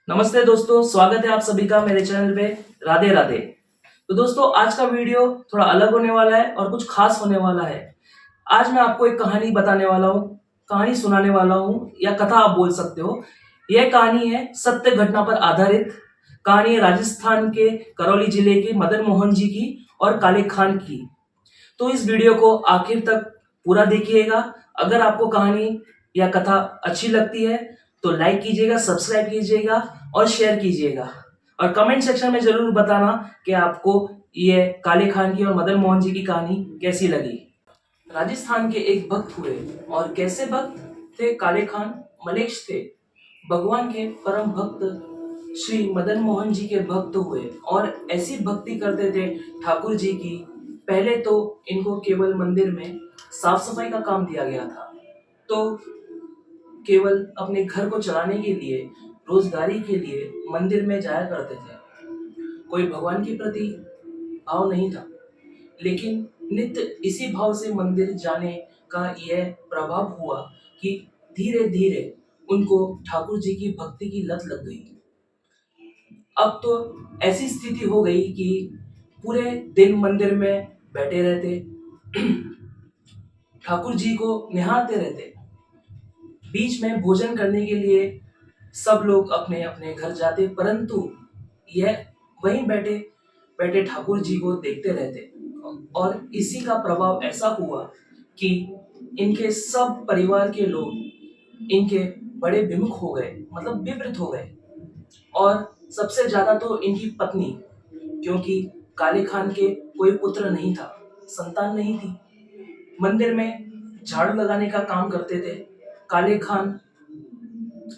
नमस्ते दोस्तों, स्वागत है आप सभी का मेरे चैनल पे। राधे राधे। तो दोस्तों, आज का वीडियो थोड़ा अलग होने वाला है और कुछ खास होने वाला है। आज मैं आपको एक कहानी बताने वाला हूँ, कहानी सुनाने वाला हूँ या कथा आप बोल सकते हो। यह कहानी है सत्य घटना पर आधारित। कहानी है राजस्थान के करौली जिले के मदन मोहन जी की और काले खान की। तो इस वीडियो को आखिर तक पूरा देखिएगा। अगर आपको कहानी या कथा अच्छी लगती है तो लाइक कीजिएगा, सब्सक्राइब कीजिएगा और शेयर कीजिएगा। और कमेंट सेक्शन में जरूर बताना कि आपको ये काले खान की और मदन मोहन जी की कहानी कैसी लगी। राजस्थान के एक भक्त हुए, और कैसे भक्त थे? काले खान मलेच्छ थे, भगवान के परम भक्त श्री मदन मोहन जी के भक्त हुए और ऐसी भक्ति करते थे ठाकुर जी की। पहले तो इनको केवल मंदिर में साफ सफाई का काम दिया गया था, तो केवल अपने घर को चलाने के लिए, रोजगारी के लिए मंदिर में जाया करते थे। कोई भगवान के प्रति भाव नहीं था, लेकिन नित्य इसी भाव से मंदिर जाने का यह प्रभाव हुआ कि धीरे धीरे उनको ठाकुर जी की भक्ति की लत लग गई। अब तो ऐसी स्थिति हो गई कि पूरे दिन मंदिर में बैठे रहते, ठाकुर जी को निहारते रहते। बीच में भोजन करने के लिए सब लोग अपने अपने घर जाते, परंतु यह वहीं बैठे बैठे ठाकुर जी को देखते रहते। और इसी का प्रभाव ऐसा हुआ कि इनके सब परिवार के लोग इनके बड़े विमुख हो गए, मतलब विपरीत हो गए। और सबसे ज्यादा तो इनकी पत्नी, क्योंकि काले खान के कोई पुत्र नहीं था, संतान नहीं थी। मंदिर में झाड़ू लगाने का काम करते थे काले खान,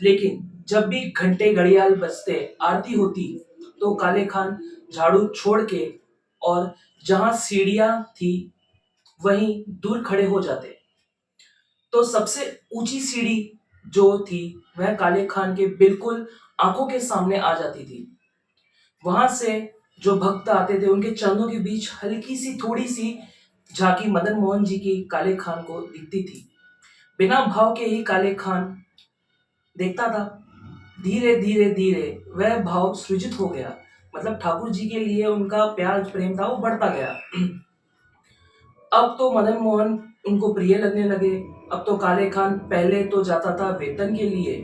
लेकिन जब भी घंटे घड़ियाल बजते, आरती होती, तो काले खान झाड़ू छोड़ के और जहां सीढ़ियां थी वहीं दूर खड़े हो जाते। तो सबसे ऊंची सीढ़ी जो थी वह काले खान के बिल्कुल आंखों के सामने आ जाती थी। वहां से जो भक्त आते थे उनके चरणों के बीच हल्की सी, थोड़ी सी झांकी मदन मोहन जी की काले खान को दिखती थी। बिना भाव के ही काले खान देखता था। धीरे धीरे धीरे वह भाव सृजित हो गया, मतलब ठाकुर जी के लिए उनका प्यार प्रेम था वो बढ़ता गया। अब तो मदन मोहन उनको प्रिय लगने लगे। अब तो काले खान पहले तो जाता था वेतन के लिए,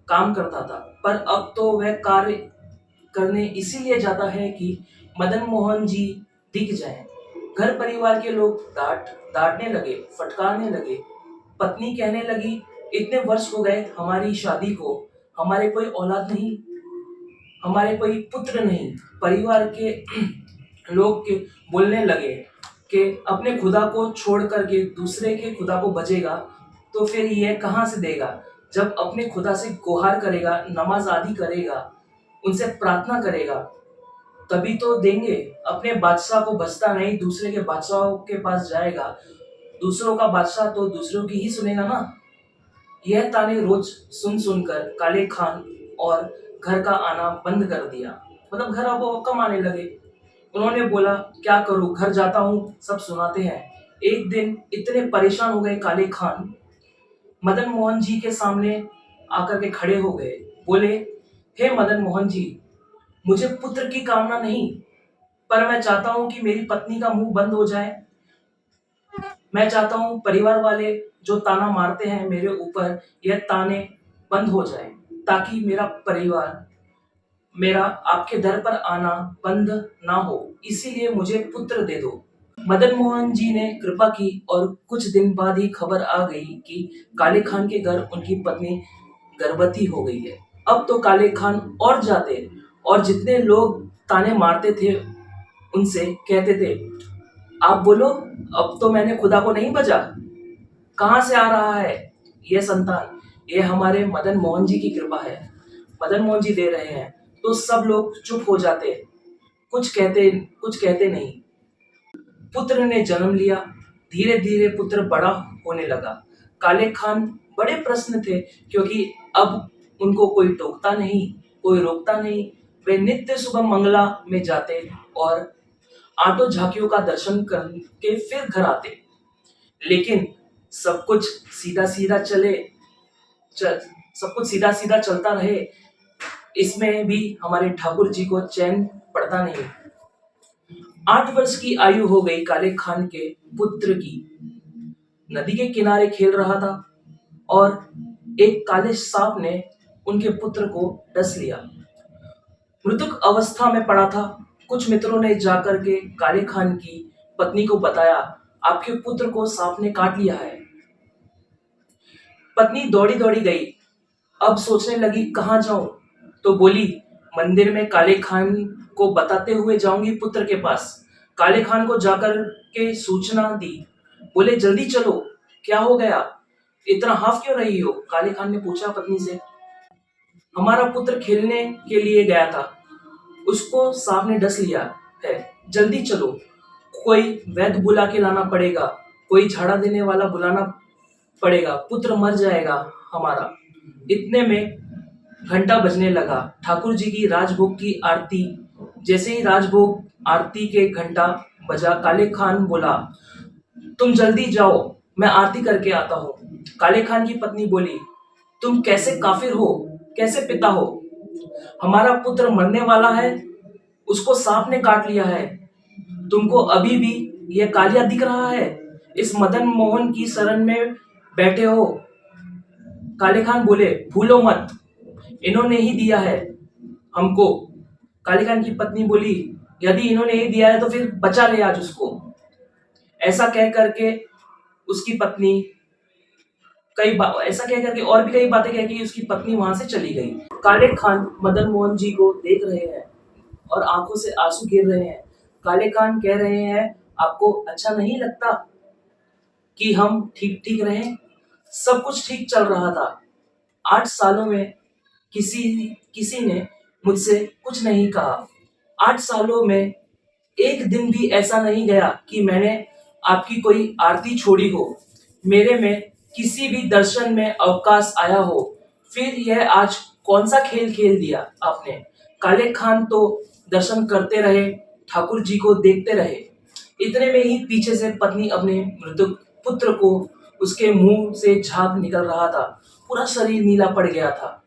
काम करता था, पर अब तो वह कार्य करने इसीलिए जाता है कि मदन मोहन जी दिख जाएं। घर परिवार के लोग डांटने लगे, फटकारने लगे। पत्नी कहने लगी, इतने वर्ष हो गए हमारी शादी को, हमारे कोई औलाद नहीं, हमारे कोई पुत्र नहीं। परिवार के लोग के बोलने लगे कि अपने खुदा को छोड़ करके दूसरे के खुदा को भजेगा तो फिर यह कहाँ से देगा? जब अपने खुदा से गुहार करेगा, नमाज आदि करेगा, उनसे प्रार्थना करेगा, तभी तो देंगे। अपने बादशाह को बचता नहीं, दूसरे के बादशाहों के पास जाएगा। दूसरों का बादशाह तो दूसरों की ही सुनेगा ना। यह ताने रोज सुन सुनकर काले खान और घर का आना बंद कर दिया, मतलब घर अब वो कम आने लगे। उन्होंने बोला, क्या करूं, घर जाता हूं, सब सुनाते हैं। एक दिन इतने परेशान हो गए काले खान, मदन मोहन जी के सामने आकर के खड़े हो गए। बोले, हे मदन मोहन जी, मुझे पुत्र की कामना नहीं, पर मैं चाहता हूं कि मेरी पत्नी का मुंह बंद हो जाए। मैं चाहता हूं परिवार वाले जो ताना मारते हैं मेरे ऊपर, यह ताने बंद हो जाए, ताकि मेरा परिवार, मेरा आपके दर पर आना बंद ना हो। इसीलिए मुझे पुत्र दे दो। मदन मोहन जी ने कृपा की और कुछ दिन बाद ही खबर आ गई कि काले खान के घर उनकी पत्नी गर्भवती हो गई है। अब तो काले खान और जाते और जितने लोग ताने मारते थे उनसे कहते थे, आप बोलो, अब तो मैंने खुदा को नहीं बजा, कहाँ से आ रहा है ये संतान? ये हमारे मदन मोहन जी की कृपा है, मदन मोहन जी दे रहे हैं। तो सब लोग चुप हो जाते, कुछ कहते नहीं। पुत्र ने जन्म लिया। धीरे धीरे पुत्र बड़ा होने लगा। काले खान बड़े प्रसन्न थे, क्योंकि अब उनको कोई टोकता नहीं, कोई रोकता नहीं। वे नित्य सुबह मंगला में जाते और आटो झांकियों का दर्शन करके फिर घर आते। लेकिन सब कुछ सीधा सीधा चले, सब कुछ सीधा सीधा चलता रहे, इसमें भी हमारे ठाकुर जी को चैन पड़ता नहीं। 8 वर्ष की आयु हो गई काले खान के पुत्र की। नदी के किनारे खेल रहा था और एक काले सांप ने उनके पुत्र को डस लिया। मृतक अवस्था में पड़ा था। कुछ मित्रों ने जाकर के काले खान की पत्नी को बताया, आपके पुत्र को सांप ने काट लिया है। पत्नी दौड़ी दौड़ी गई। अब सोचने लगी कहाँ जाऊं, तो बोली मंदिर में काले खान को बताते हुए जाऊंगी पुत्र के पास। काले खान को जाकर के सूचना दी। बोले जल्दी चलो, क्या हो गया, इतना हाफ क्यों रही हो? काले खान ने पूछा पत्नी से। हमारा पुत्र खेलने के लिए गया था, उसको सांप ने डस लिया है, जल्दी चलो, कोई वैद्य बुला के लाना पड़ेगा, कोई झाड़ा देने वाला बुलाना पड़ेगा, पुत्र मर जाएगा हमारा। इतने में घंटा बजने लगा। ठाकुर जी की राजभोग की आरती। जैसे ही राजभोग आरती के घंटा बजा, काले खान बोला, तुम जल्दी जाओ, मैं आरती करके आता हूँ। काले खान की पत्नी बोली, तुम कैसे काफिर हो, कैसे पिता हो? हमारा पुत्र मरने वाला है, उसको सांप ने काट लिया है, तुमको अभी भी यह कालिया दिख रहा है? इस मदन मोहन की शरण में बैठे हो। काले खान बोले, भूलो मत, इन्होंने ही दिया है हमको। काले खान की पत्नी बोली, यदि इन्होंने ही दिया है तो फिर बचा ले आज उसको। ऐसा कह करके उसकी पत्नी ऐसा कह करके और भी कई बातें कह के उसकी पत्नी वहां से चली गई। काले खान मदन मोहन जी को देख रहे हैं और आंखों से आंसू गिर रहे हैं। काले खान कह रहे हैं, आपको अच्छा नहीं लगता कि हम ठीक ठीक रहें? सब कुछ ठीक चल रहा था। 8 सालों में किसी किसी ने मुझसे कुछ नहीं कहा। 8 सालों में एक दिन भी ऐसा नहीं गया कि मैंने आपकी कोई आरती छोड़ी हो, मेरे में किसी भी दर्शन में अवकाश आया हो। फिर यह आज कौन सा खेल खेल दिया आपने? काले खान तो दर्शन करते रहे, ठाकुर जी को देखते रहे। इतने में ही पीछे से पत्नी अपने मृतक पुत्र को उसके मुंह से झाग निकल रहा था, पूरा शरीर नीला पड़ गया था।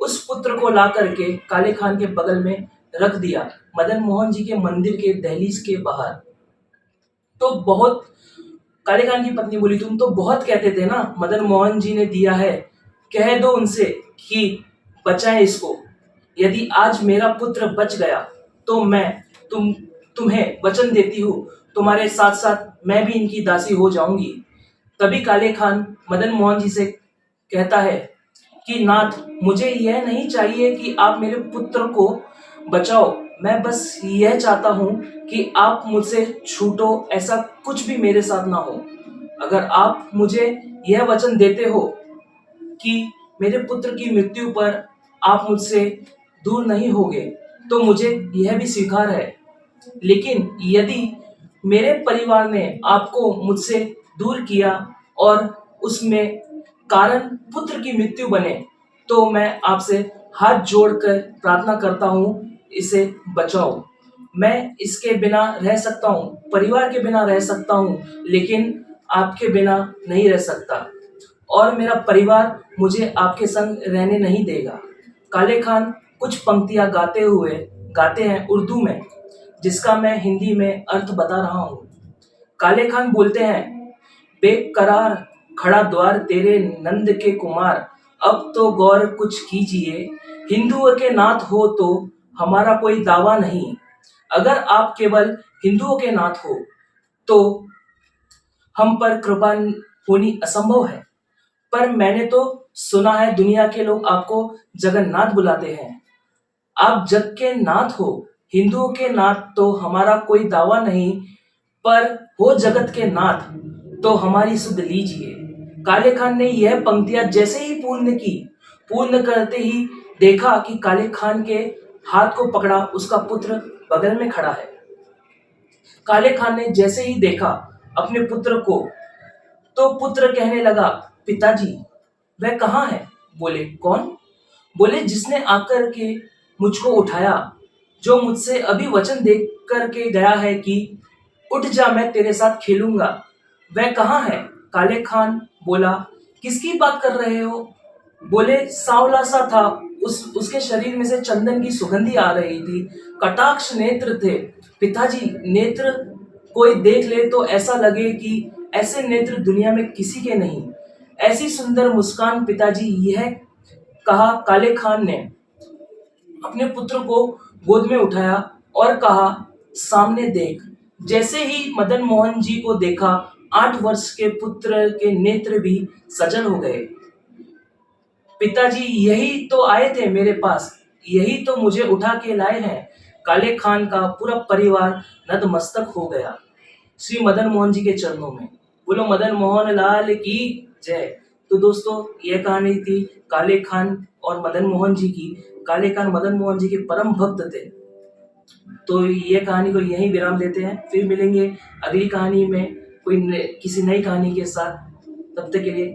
उस पुत्र को ला करके काले खान के बगल में रख दिया, मदन मोहन जी के मंदिर के दहलीज के बाहर। तो बहुत काले खान की पत्नी बोली, तुम तो बहुत कहते थे ना मदन मोहन जी ने दिया है, कह दो उनसे कि बचाए इसको। यदि आज मेरा पुत्र बच गया तो मैं तुम्हें वचन देती हूँ, तुम्हारे साथ साथ मैं भी इनकी दासी हो जाऊंगी। तभी काले खान मदन मोहन जी से कहता है कि नाथ, मुझे यह नहीं चाहिए कि आप मेरे पुत्र को बचाओ, मैं बस यह चाहता हूं कि आप मुझसे छूटो, ऐसा कुछ भी मेरे साथ ना हो। अगर आप मुझे यह वचन देते हो कि मेरे पुत्र की मृत्यु पर आप मुझसे दूर नहीं होगे तो मुझे यह भी स्वीकार है। लेकिन यदि मेरे परिवार ने आपको मुझसे दूर किया और उसमें कारण पुत्र की मृत्यु बने, तो मैं आपसे हाथ जोड़कर प्रार्थना करता हूँ, इसे बचाओ। मैं इसके बिना रह सकता हूँ, परिवार के बिना रह सकता हूँ, लेकिन आपके बिना नहीं रह सकता और मेरा परिवार मुझे आपके संग रहने नहीं देगा। काले खान कुछ पंक्तियां गाते हैं उर्दू में, जिसका मैं हिंदी में अर्थ बता रहा हूँ। काले खान बोलते हैं, बेकरार खड़ा द्वार तेरे नंद के कुमार, अब तो गौर कुछ कीजिए, हिंदुओं के नाथ हो तो हमारा कोई दावा नहीं। अगर आप केवल हिंदुओं के नाथ हो तो हम पर कृपा होनी असंभव है। पर मैंने तो सुना है दुनिया के लोग आपको जगन्नाथ बुलाते हैं। आप जग के नाथ हो, हिंदुओं के नाथ तो हमारा कोई दावा नहीं, पर हो जगत के नाथ तो हमारी सुध लीजिए। काले खान ने यह पंक्तियां जैसे ही पूर्ण करते ही देखा कि काले खान के हाथ को पकड़ा उसका पुत्र बगल में खड़ा है। काले खान ने जैसे ही देखा अपने पुत्र को, तो पुत्र कहने लगा, पिताजी वह कहाँ है? बोले, कौन? बोले, जिसने आकर के मुझको उठाया, जो मुझसे अभी वचन दे करके गया है कि उठ जा, मैं तेरे साथ खेलूंगा, वह कहाँ है? काले खान बोला, किसकी बात कर रहे हो? बोले, सांवला सा था, उसके शरीर में से चंदन की सुगंधी आ रही थी। कटाक्ष नेत्र थे। पिताजी नेत्र कोई देख ले तो ऐसा लगे कि ऐसे नेत्र दुनिया में किसी के नहीं। ऐसी सुंदर मुस्कान पिताजी, यह कहा काले खान ने अपने पुत्र को गोद में उठाया और कहा, सामने देख। जैसे ही मदन मोहन जी को देखा, 8 वर्ष के पुत्र के नेत्र भी सजल हो गए। पिताजी, यही तो आए थे मेरे पास, यही तो मुझे उठा के लाए हैं। काले खान का पूरा परिवार नतमस्तक हो गया श्री मदन मोहन जी के चरणों में। बोलो मदन मोहन लाल की जय। तो दोस्तों, यह कहानी थी काले खान और मदन मोहन जी की। काले खान मदन मोहन जी के परम भक्त थे। तो ये कहानी को यहीं विराम देते हैं, फिर मिलेंगे अगली कहानी में किसी नई कहानी के साथ। तब तक के लिए